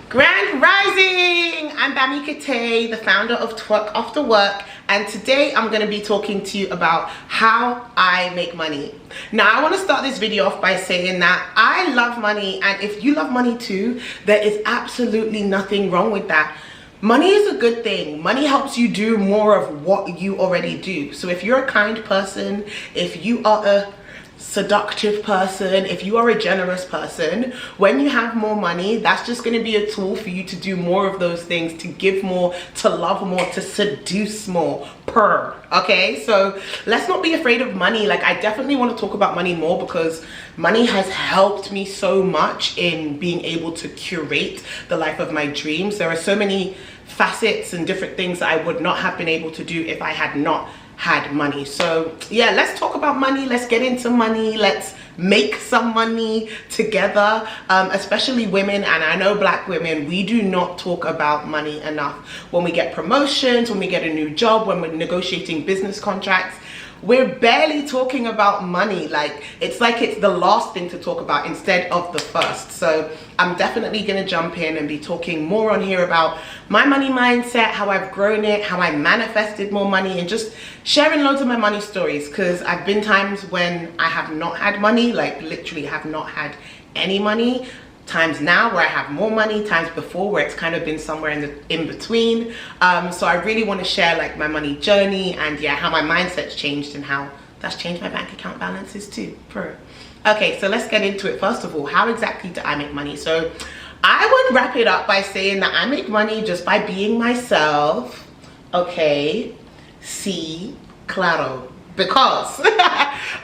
Grand Rising! I'm Bami Kate, the founder of Twerk After Work, and today I'm going to be talking to you about how I make money. Now, I want to start this video off by saying that I love money, and if you love money too, there is absolutely nothing wrong with that. Money is a good thing. Money helps you do more of what you already do. So if you're a kind person, if you are a seductive person, if you are a generous person, when you have more money, that's just going to be a tool for you to do more of those things, to give more, to love more, to seduce more. Okay, so let's not be afraid of money. Like, I definitely want to talk about money more because money has helped me so much in being able to curate the life of my dreams. There are so many facets and different things that I would not have been able to do if I had not had money. So yeah, let's talk about money. Let's get into money. Let's make some money together, especially women. And I know black women, we do not talk about money enough. When we get promotions, when we get a new job, when we're negotiating business contracts, we're barely talking about money. Like it's the last thing to talk about instead of the first. So I'm definitely going to jump in and be talking more on here about my money mindset, how I've grown it, how I manifested more money, and just sharing loads of my money stories, because I've been times when I have not had money, like literally have not had any money, times now where I have more money, times before where it's kind of been somewhere in between. So I really want to share like my money journey and yeah, how my mindset's changed and how that's changed my bank account balances too. Okay, so let's get into it. First of all, how exactly do I make money? So I would wrap it up by saying that I make money just by being myself. Okay, sí, claro, because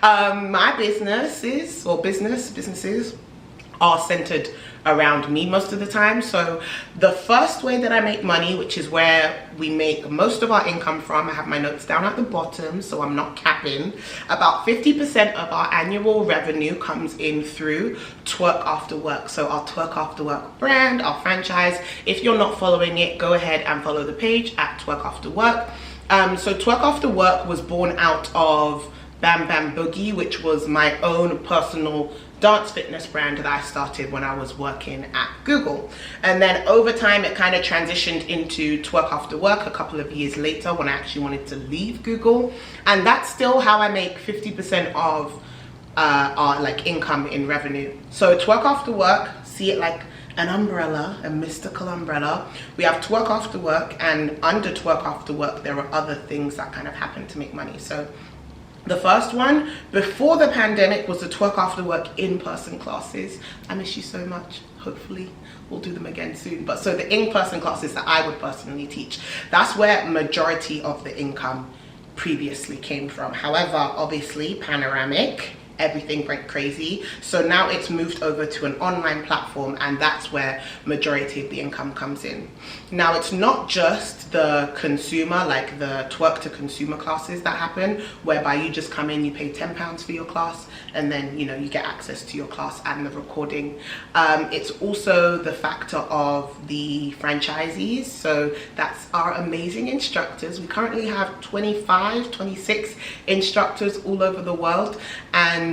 my businesses are centered around me most of the time. So the first way that I make money, which is where we make most of our income from, I have my notes down at the bottom so I'm not capping, about 50% of our annual revenue comes in through Twerk After Work. So our Twerk After Work brand, our franchise. If you're not following it, go ahead and follow the page at Twerk After Work. So Twerk After Work was born out of Bam Bam Boogie, which was my own personal dance fitness brand that I started when I was working at Google. And then over time it kind of transitioned into Twerk After Work a couple of years later when I actually wanted to leave Google. And that's still how I make 50% of our like income in revenue. So Twerk After Work, see it like an umbrella, a mystical umbrella. We have Twerk After Work, and under Twerk After Work there are other things that kind of happen to make money. So the first one before the pandemic was the Twerk After Work in-person classes. I miss you so much. Hopefully we'll do them again soon. But so the in-person classes that I would personally teach, that's where majority of the income previously came from. However, obviously panoramic, everything went crazy, so now it's moved over to an online platform, and that's where majority of the income comes in. Now it's not just the consumer, like the twerk to consumer classes that happen, whereby you just come in, you pay £10 for your class, and then you get access to your class and the recording. It's also the factor of the franchisees. So that's our amazing instructors. We currently have 26 instructors all over the world, and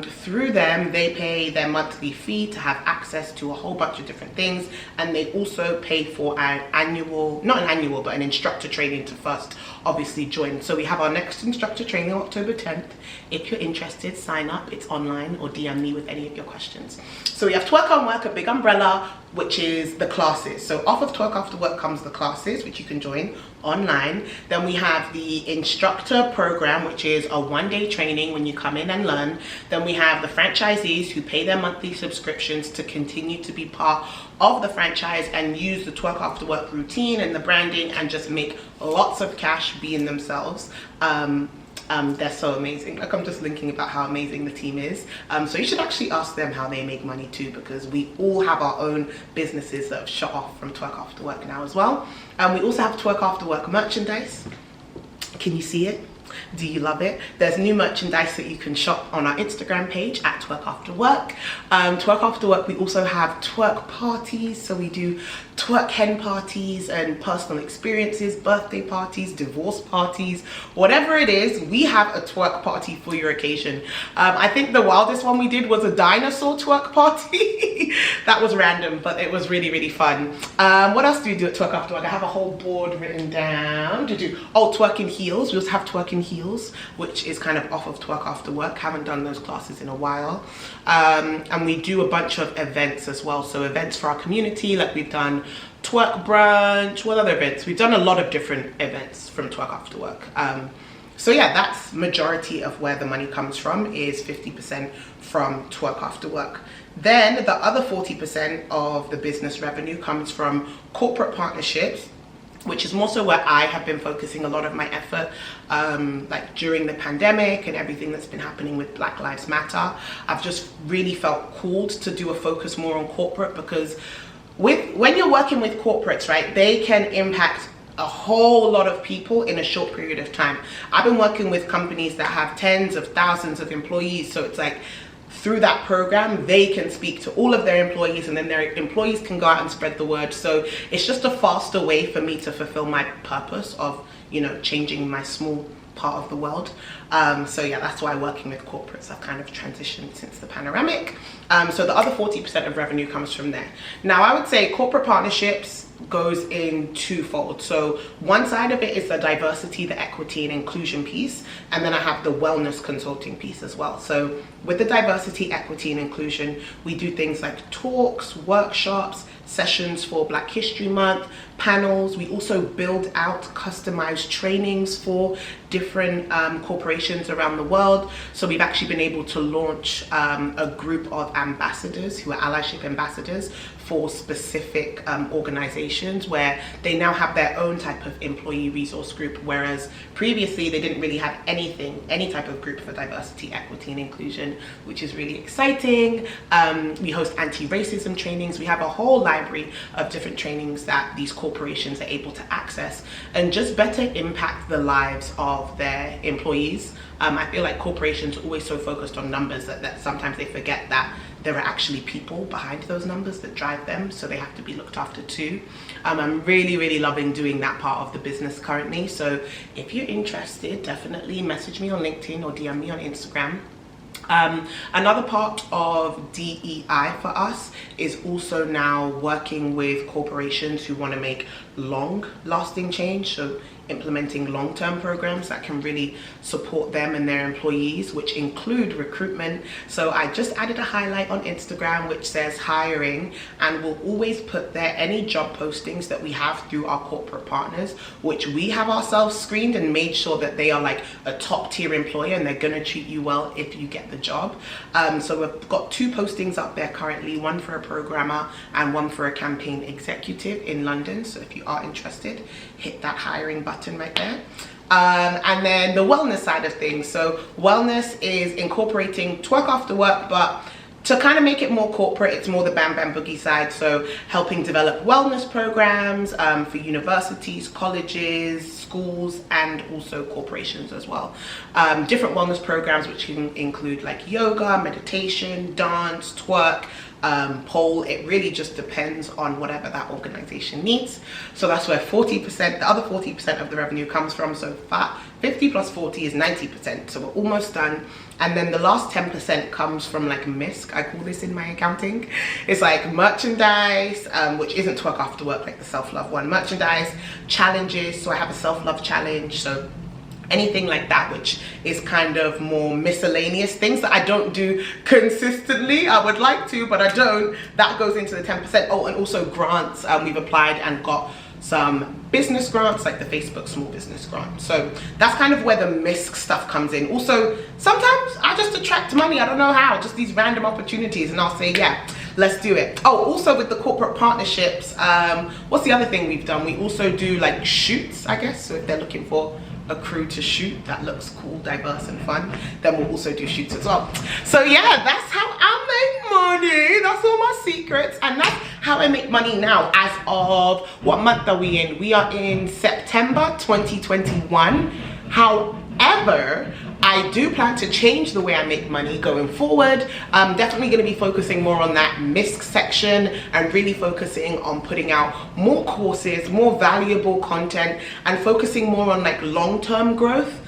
through them they pay their monthly fee to have access to a whole bunch of different things, and they also pay for an instructor training to first obviously join. So we have our next instructor training on October 10th. If you're interested, sign up. It's online, or DM me with any of your questions. So we have Twerk on Work, a big umbrella, which is the classes. So off of Twerk After Work comes the classes, which you can join online. Then we have the instructor program, which is a one-day training when you come in and learn. Then we have the franchisees who pay their monthly subscriptions to continue to be part of the franchise and use the Twerk After Work routine and the branding and just make lots of cash being themselves. They're so amazing. Like, I'm just thinking about how amazing the team is. So you should actually ask them how they make money too, because we all have our own businesses that have shot off from Twerk After Work now as well. We also have Twerk After Work merchandise. Can you see it? Do you love it? There's new merchandise that you can shop on our Instagram page at Twerk After Work. Twerk After Work, we also have twerk parties. So we do twerk hen parties and personal experiences, birthday parties, divorce parties, whatever it is, we have a twerk party for your occasion. I think the wildest one we did was a dinosaur twerk party. That was random, but it was really, really fun. What else do we do at Twerk After Work? I have a whole board written down to do. Oh, twerk in heels. We also have twerk in heels, which is kind of off of Twerk After Work. Haven't done those classes in a while. And we do a bunch of events as well. So events for our community, like we've done twerk brunch. What other events? We've done a lot of different events from Twerk After Work. So yeah, that's majority of where the money comes from, is 50% from Twerk After Work. Then the other 40% of the business revenue comes from corporate partnerships, which is more so where I have been focusing a lot of my effort, like during the pandemic and everything that's been happening with Black Lives Matter. I've just really felt called to do a focus more on corporate, because when you're working with corporates, right, they can impact a whole lot of people in a short period of time. I've been working with companies that have tens of thousands of employees, so it's like through that program they can speak to all of their employees, and then their employees can go out and spread the word. So it's just a faster way for me to fulfill my purpose of, you know, changing my small part of the world. So yeah, that's why working with corporates I've kind of transitioned since the panoramic. So the other 40% of revenue comes from there. Now I would say corporate partnerships goes in twofold. So one side of it is the diversity, the equity and inclusion piece, and then I have the wellness consulting piece as well. So with the diversity, equity and inclusion, we do things like talks, workshops, sessions for Black History Month, panels. We also build out customized trainings for different corporations around the world. So we've actually been able to launch a group of ambassadors who are allyship ambassadors for specific organizations, where they now have their own type of employee resource group, whereas previously they didn't really have any type of group for diversity, equity and inclusion, which is really exciting. We host anti-racism trainings. We have a whole library of different trainings that these corporations are able to access and just better impact the lives of their employees. I feel like corporations are always so focused on numbers that sometimes they forget that there are actually people behind those numbers that drive them, so they have to be looked after too. I'm really, really loving doing that part of the business currently. So if you're interested, definitely message me on LinkedIn or DM me on Instagram. Another part of DEI for us is also now working with corporations who want to make long-lasting change, so implementing long-term programs that can really support them and their employees, which include recruitment. So I just added a highlight on Instagram which says hiring, and we'll always put there any job postings that we have through our corporate partners, which we have ourselves screened and made sure that they are like a top tier employer and they're going to treat you well if you get the job. So we've got 2 postings up there currently, one for a programmer and one for a campaign executive in London. So if you are interested, hit that hiring button right there. And then the wellness side of things. So wellness is incorporating Twerk After Work, but to kind of make it more corporate, it's more the Bam Bam Boogie side. So helping develop wellness programs for universities, colleges, schools, and also corporations as well. Different wellness programs which can include like yoga, meditation, dance, twerk, pole. It really just depends on whatever that organization needs. So that's where 40%, the other 40% of the revenue comes from. So 50 plus 40 is 90%. So we're almost done. And then the last 10% comes from like MISC, I call this in my accounting. It's like merchandise, which isn't Twerk After Work, like the self-love one. Merchandise, challenges, so I have a self-love challenge. So anything like that, which is kind of more miscellaneous, things that I don't do consistently. I would like to, but I don't. That goes into the 10%. Oh, and also grants. We've applied and got some business grants, like the Facebook Small Business Grant. So that's kind of where the MISC stuff comes in. Also, sometimes I just attract money. I don't know how, just these random opportunities, and I'll say, yeah, let's do it. Oh, also with the corporate partnerships, what's the other thing we've done? We also do like shoots, I guess. So if they're looking for a crew to shoot that looks cool, diverse and fun, then we'll also do shoots as well. So yeah, that's how I make money. That's all my secrets, and that's how I make money now. As of, what month are we in? We are in September 2021. However, I do plan to change the way I make money going forward. I'm definitely going to be focusing more on that MISC section and really focusing on putting out more courses, more valuable content, and focusing more on like long-term growth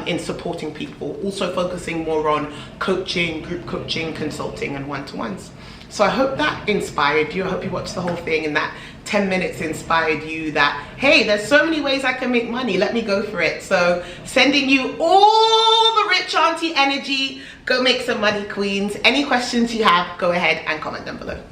in supporting people. Also focusing more on coaching, group coaching, consulting, and one-to-ones. So I hope that inspired you. I hope you watched the whole thing and that 10 minutes inspired you that, hey, there's so many ways I can make money. Let me go for it. So sending you all the rich auntie energy. Go make some money, queens. Any questions you have, go ahead and comment down below.